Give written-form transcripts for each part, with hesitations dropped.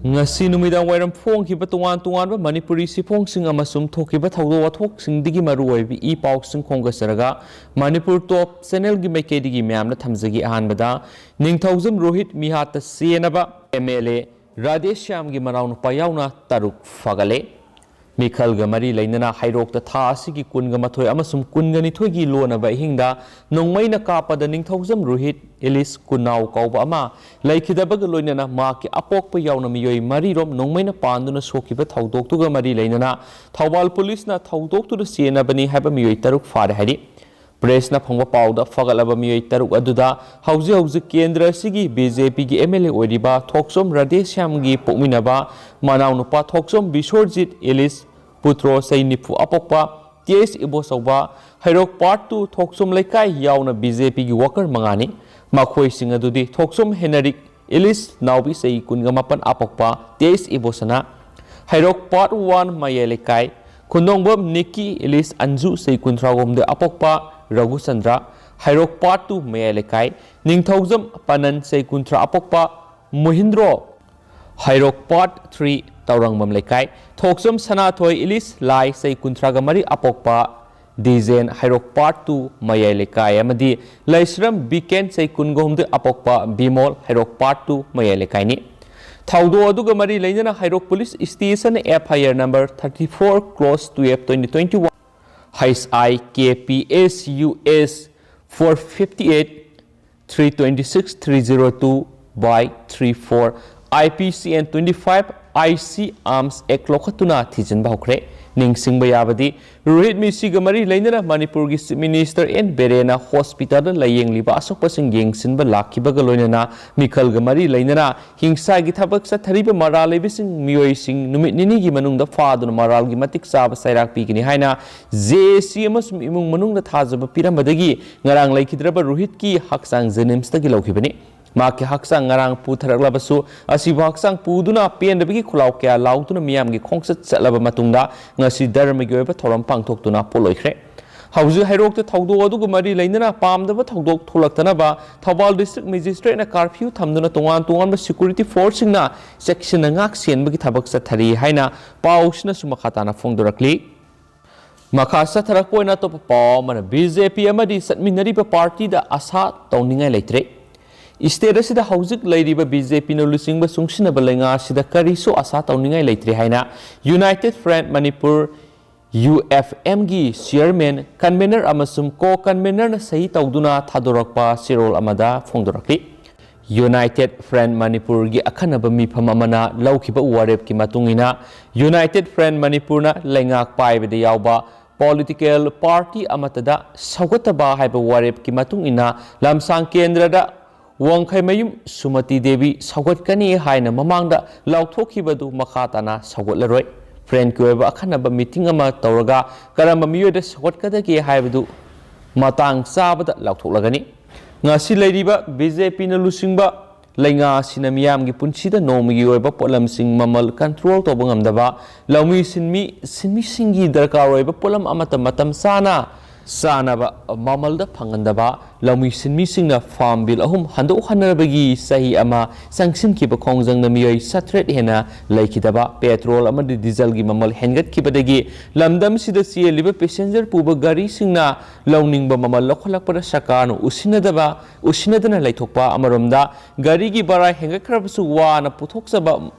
ngasi numidang wairam phongkhiba tongan Manipuri siphongsing amasum thokhiba thawdo wathoksingdigi maruoibi I pausing khongasaraga Manipur top channel gi maikedi myamna thamjagi ahanbada ningthaujam Rohit mihat senaba MLA Radheshyam Manaonupa yaona taruk fagale Mikhal Gamari Lainana Heirok the Tasiki Kungamatoi Amasum Kunganitogi Lona by Hinda, Nongmaina Kapa the Ningthosam Ruhit, Elis Kunau Kaubama, like the Bagaloinana Maki Apok Yauna Mioi Marirom, Nongmaina Panduna Soki but Taudok to Gamari Lainana, Tawal Police na Taudok to the Siena Bani Habami Taruk Far Hadi. Press na Ponga Powder, Fagalabami Taruk Aduda, Hausi Kendra Sigi, BJP MLA Odiba, Toxum Radheshyam Pominaba, Manaonupa Toxum Bishorjit Elis. Putro say nipu apokpa, TS Ibosawa, Heirok Part 2 Toksum Lekai yauna BJP worker mangani, Makoi Singadudi, Toksum Henrik, Elis Naubi say Kungamapan apokpa, TS Ibosana, Heirok Part 1 Mayelekai, Kundongbom Niki, Elis Anzu say Kuntragom de apokpa, Ragu Sandra, Heirok Part 2 Mayelekai, Ningthosam Panan say Kuntra apokpa, Muhindro, Heirok Part 3 Taurang Mamlekai, Toksum Sanatoy Elis Lai say Kuntragamari Apokpa, Dizen Heirok Part 2 Mayalekai Amadi, Laisram Biken say Kungom de Apokpa, Bimol, Heirok Part 2 Mayalekai ni. Taudo Adugamari Lainana Heirok Police Station FIR number 34 close to F 2021. Heis I KPS US 458 326 302 by 34 IPCN 25 IC Arms Act Lokatuna Tijan Bahokre, Ning Sing Bayabadi, Rohit Misigamari Lainana Manipurgis Minister and Berena Hospital Laying Liba Asopasing Yang Sinba Laki Bagaloinana, Mikhal Gamari Lainana, Hingsa Gitabak Satariba Marale Bising Mui Sing Numit Ninigi Manung the Father Maral Gimatic Saba Sairak Pikini Haina, ZCMS Imung Manung the Tazaba Piramadagi, Narang Lakidraba Rohitki, Haksang Zenim Stagilokibani. Maki haksang ngarang putharaklabasu asiba haksang puduna pendabigi khulau kya lautuna miyamgi khongsat chatlaba matungda ngasi dharmagi oiba thoram pangthoktuna poloikhre hauji Heirok te thawdo adugu mari lainana pamdaba thawdok tholaktana Thawal district magistrate na curfew thamduna tongan security force na section na ngak senbagi thabak sathari haina pausna sumakhatana phongdorakli Makasa tharakpoina to paw mana BJP amadi satminariba party da asa tawningai leitre State asida hauzik lairiba BJP no lusingba sungsinaba lenga sida kariso asa tawningai leitre haina United Front Manipur UFM gi chairman convener amasum co-convener na sahi tawduna thadorakpa sirol amada phongdorakli United Front Manipur gi akhanaba mifam amana laukhiba warep ki matungina United Front Manipur na lengak paibede yawba political party amatada saugataba haiba warep ki matungina lamsang kendra da Wangkai Mayum Sumati Devi Sagot Kani Haina Mamanga Lautoki Badu Makatana Sagot Leroy Friend Kueva Akanaba meeting ama Tauraga Karamba Mio de Sagot Kadaki Haibadu Matang Sabada Lautolagani Nasi Ladiba BJP na Lusingba Lenga Sinamiam Gipunchida Nomi Yoba Polam Sing Mamal Control Tobangamdaba Laumi Sinmi Singi Darkaroiba Polam Amata Matam Sanaba Mamalda Pangandaba, Laumi Sinmissing na farm bill ahum Hando Hanabagi Sahi Ama Sanction Kiba Kongzang Namioi Satret Hena Laikidaba Petrol Amadi Diesel Gimamal Hengat Kibadagi Lamdam Sida Sea Liver Passenger Puba Gari Singna Launing Mamal Lokalakpada Sakano Usinadana Laitokpa Amarumda Garigi Bara Hengakrabasu Wana Putoksaba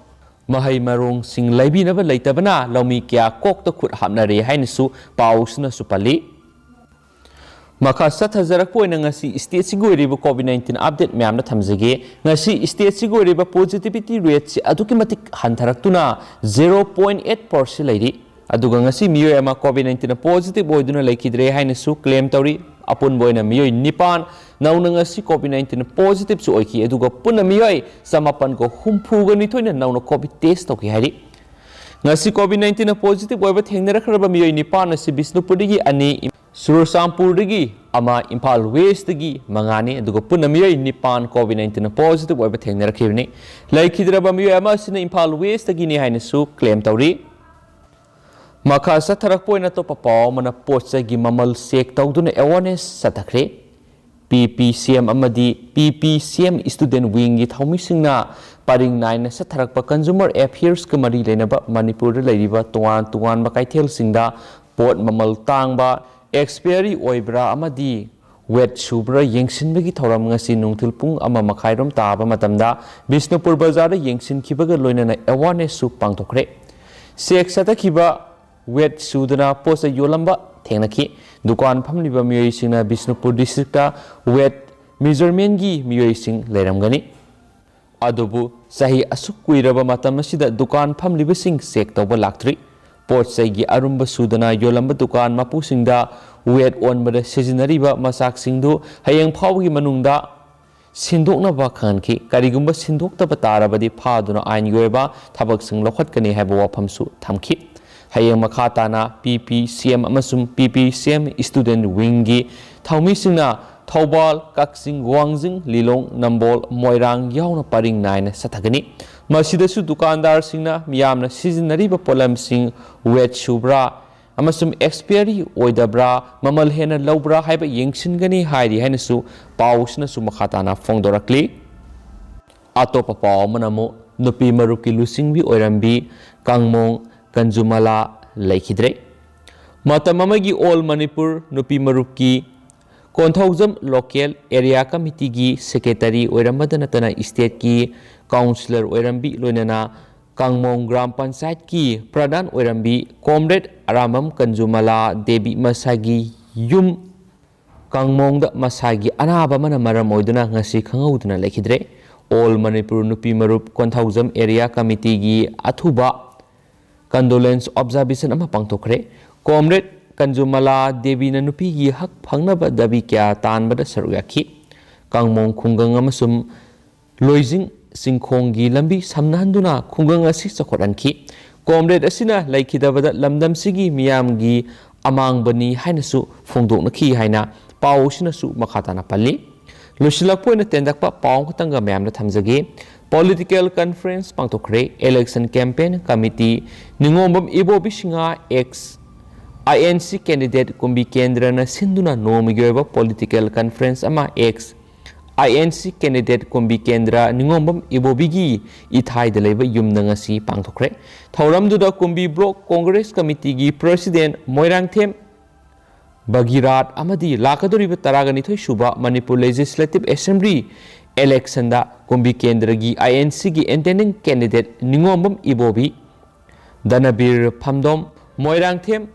Mahai Marong Sing Laibinaba Laitabana Laumi Kia Kokta Kut Hamnari Hainisu Pausna Supali Makasa Tazarakpo na ngasi state siguriba COVID-19 update mayamna thamjage ngasi state siguriba positivity rate si adukimatik hantaraktuna 0.8% lairi aduga ngasi miyo ama COVID-19 positive oiduna laikidre haina su claim tawri apun boina miyo nipan nauna ngasi COVID-19 positive su oiki aduga punna miyo samapan ko humpuga nitoina nauna COVID test toki hari ngasi COVID-19 positive oiba thengnarakhraba miyo nipan si Bisnupurdagi ani Surusampurdagi ama Impal Westagi mangani aduga punamiyo nipan COVID-19 positive oiba thengnarakibni laikhidraba miyo ama sina Impal Westagi ni haina su claim tawri Makasa tharakpoina to papaw mana potsai gi mamal sek tawduna awareness satakre PPCM amadi PPCM student wing gi thaumisingna paring naina satharakpa consumer affairs ka mari lenaba Manipur da leiriba tuan ba kaithel singda pot mamal tangba expiry oibra amadi wet subra yengsinbagi thoram ngasi nungthil pung ama makhairom taba matamda Bisnupur bazar da yengsin khibaga loinana awareness su pangthokre sek satakhiba wet sudana posa yolamba thengnaki dukan phamliba miyoi singna Bisnupur district ta wet measurement gi miyoi sing leiramgani adubu sahi asuk kuiraba matam asida dukan phamliba sing sek tawba laktri pot saigi arumba sudana yolamba dukan mapu singda wet on bada sejinariba masak singdu hayeng phawgi manungda sindokna ba khanki karigumba sindokta batarabadi phaduna ain yoeba thabak sing lokhatkani haiba wafamsu thamki hayeng makhatana PPCM amasum PPCM student wing gi thaumi singna Thobal Kaksing Guangjing Lilong Nambol Moirang yauna paring naina sathagani masidasu dukandar singna miyamna sizinariba polam sing wet subra amasum expiry oidabra mamal hena lobra haiba yengsingani hairi hainasu pausna su makhatana fongdorakli atopa paw manamu nupi maruki lusingbi oirambi kangmong kanjumala laikhidre matamamagi all Manipur nupi maruki Konthaujam local area committee gi secretary oiramadana state ki councillor oirambi loinana Kangmong gram panchayat ki pradhan oirambi comrade Aramam Kanjumala Devi masagi yum Kangmong da masagi anaba mana maram oiduna ngasi khangauduna lekhidre all Manipur nupi marup Konthaujam area committee gi athuba condolence observation ama pangthokre comrade Kanjumala Devi na nupi gi hak phangnaba dabi kya tanbada saruyaki Kangmong khungang amasum loijing singkhong gi lambi samnahanduna khungang asi chakhoranki comrade asina laikhidabada lamdam sigi miyam gi amangbani hainasu phongdokna khi haina pausina su makhatana palli losilakpoina tendakpa paw khutanga mayamna thamjage political conference pangtokre election campaign committee ningombam ibo bisinga ex INC candidate kumbi kendra na sinduna nomigyoba political conference ama ex INC candidate kumbi kendra ningombam ibobigi ithai de leba yumna ngasi pangthokre thauramduda kumbi block congress committee gi president Moirang Them Bagirat amadi lakadoriba taragani thoi suba Manipur legislative assembly election da kumbi kendra gi INC gi intending candidate ningombam ibobi Danabir Phamdom Moirang Them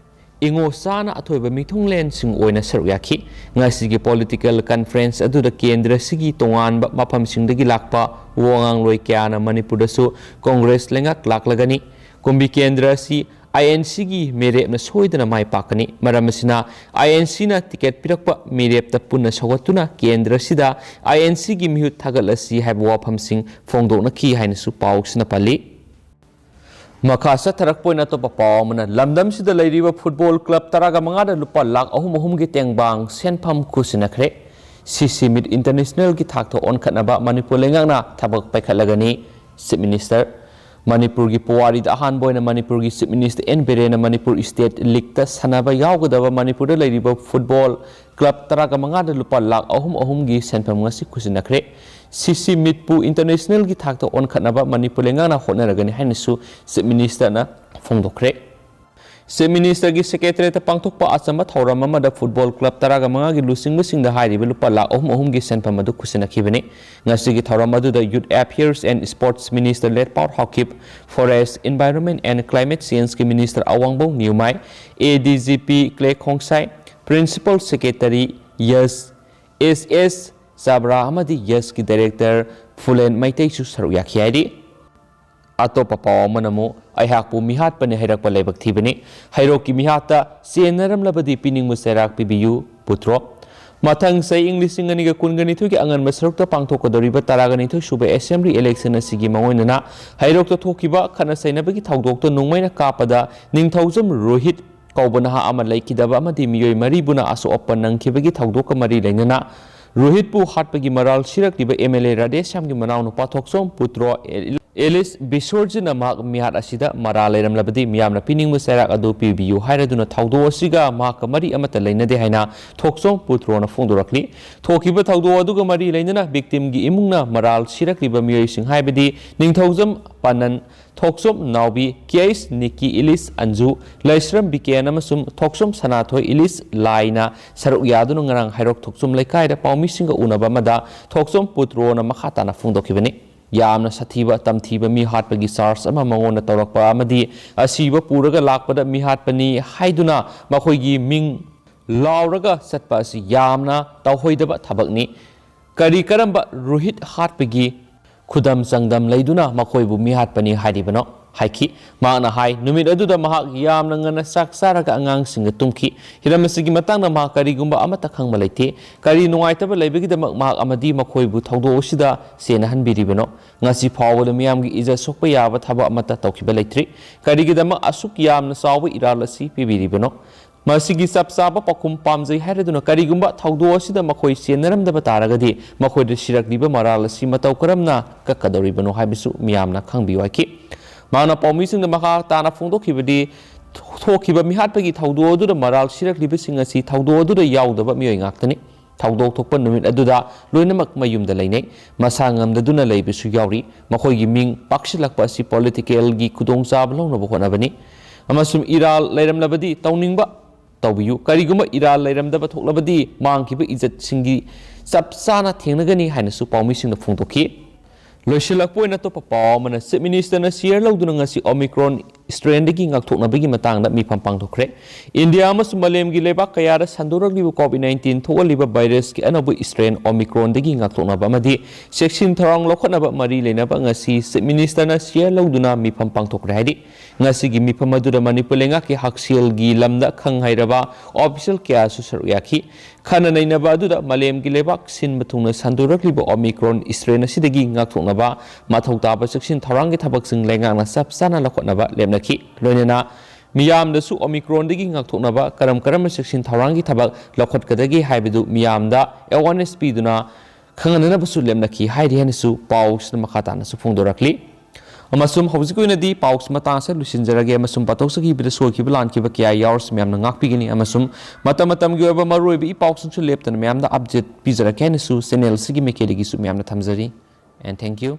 ingo sana athoiba mithunglen sing oina saruyaki ngasigi political conference aduda kendra sigi tongan mafam singdagi lakpa wongang loi kyana Manipur dasu congress lengak laklagani kumbi kendra si INC gi merep na soidana mai pakani maramasina INC na ticket pirakpa merep ta punna sawatuna kendra sida INC gi mihut thagalasi haiba wafam sing fongdokna khi haina su pausna pali Makasa tarakpoina to papaw mana lamdam sida leiriba football club taraga mangada lupa lak ahum gi tengbang senpham kusinakre CC Mid International gi thakto on khatnaba Manipur lengangna thabak paikhalagani Chief Minister Manipur gi Puwari da han boina Manipur gi Chief Minister N Berena Manipur State League ta sanaba yawgadaba Manipur da leiriba football club taraga mangada lupa lak ahum gi senpham ngasi kusinakre CC Midpu International gi thakto on khatnaba Manipur lengana honaragani hainisu Chief Minister na fongdokre Chief Minister gi secretary ta pangthokpa achamba thauram amada football club taraga manga gi lusing musing da hairiba lupa la ahum gi senpam adu kusinakibani ngasi gi thauram adu da youth affairs and sports minister let power hawkip forest environment and climate change ki minister awangbo niumai ADGP Clay Khongsai principal secretary yes SS Sabra amadi yes ki director Fulen Maitai su saruyaki hairi atopa paw manamu aihakpu mihat pane Heirok pa lebak thibani Heirok ki mihata senaram labadi pining muserak pibiyu putro mathang sai English ngani ga kungani thu ki angan masrok ta pangthok doriba taragani thu suba assembly election asigi mangoinana Heirok ta thokiba khana sainabagi thawdok to nungmaina kapada ningthaujam Rohit kaubana ama laikidaba amadi miyoi maribuna aso oppan nangkhibagi thawdok ka mari lengana Rohit pu hatpagi maral sirak diba MLA Radheshyam Manaonupa thoksom putro Elis Bisorjina Mak Mihat Asida Maraleram Labadi Miam Pining Serak Ado PBU Hiraduna Taudo Siga Maka Mari Amata Lena de Haina Toksong Putrona Fundurakli Tokiba Taudo Aduga Mari Lena victim Gi Imuna Maral Sirakliba Mirising Haibadi Ningtozam Panan Toksom Naubi Kies Niki Ilis Anju Laisram Bikenamasum Toksom Sanato Ilis Laina Saruk Yadunang Heirok Toksum Lekai the Paumisinga Unabamada Toksom Putrona Mahatana Fundokibani Yamna Satiba Tamtiba Mihat Pagi Sars ama Mangona Torakpa Amadi Asiba Puraga Lakpada Mihat Pani Haiduna Makoigi Ming Lauraga Satpasi Yamna Tauhoidaba Tabakni Kari Karamba Ruhit Hatpagi Kudam Sangdam Laiduna Makoibu Mihat Pani Haidibano Haiki Mana Hai Numid Aduda Mahak Yam Nangana Sak Saraka Angang Singa Tumki Hiramasigi Matanga Mahakari Gumba Amatakang Malate Kari Nuaitaba Labigi the Mahak Amadi Makoibu Taudo Oshida Senahan Biribano Nasi Power the Miamgi is a Sopaya Taba Amata Tokibalatri Kari Gidama Asuk Yam Nasawa Iralasi Pibiribano Masigi Sapsaba Pakum Pamzi Hariduna Karigumba Taudo Oshida Makoi Senaram the Bataragadi Makoi the Shirak Liba Maralasi Mataukaramna Kakadoribano Habisu Miamna Kangbiwaki Mana Pomising the Maha Tana Fundo Kibadi Tokiba Mihatpagi Taudo to the Maral Shirak Libising Si Taudo to the Yauda but Mewing Actani Taudo Topan Aduda Lunamak Mayum the Lane Masangam the Duna Labisu Yauri Makoy Ming Pakshilak Pasi Political Gi Kudong Sablon of Honabani Amasum Iral Ladam Labadi Tauningba Taubu Kariguma Iral Ladam the Batolabadi Mankiba is at Singi Sapsana Tinagani Hanasu Pomising the Fundoki Loshilakpo na to papa mana Chief Minister na share lauduna ngasi Omicron strain degi ngakthokna bagi matangda mi pampang thokre India amasung malemgi lebak kayara sanduragli COVID-19 tholiba virus ki anabu strain Omicron degi ngakthokna bamadi section tharang lokhna ba mari lena ba ngasi Chief Minister na share lauduna mi pampang thokre haidi ngasi gi mi pamadura manipulenga ki haksil gi lamda khanghairaba official kya su saruyaki khana naina ba adu da malemgi lebak sin bathungna sanduragli Omicron strain asidagi ngakthokna ba mathauta ba section tharang gi thabak sing lengang na sapsana lakhna ba lemnaki loinena miyam da su Omicron dagi ngakthokna ba karam section tharang gi thabak lakhot kadagi haibidu miyam da awareness piduna khangana ba su lemnaki haidi hanisu paus na makata na su phungdorakli amasum hobjikuina di paus mata sa lusinjarage amasum patoksagi bida so ki plan ki ba kya yars miyam na ngakpigini amasum matam gi ba maroi bi paus su leptan miyam da update pizara kanisu channel sigi mekeli gi su miyam na thamjari and thank you.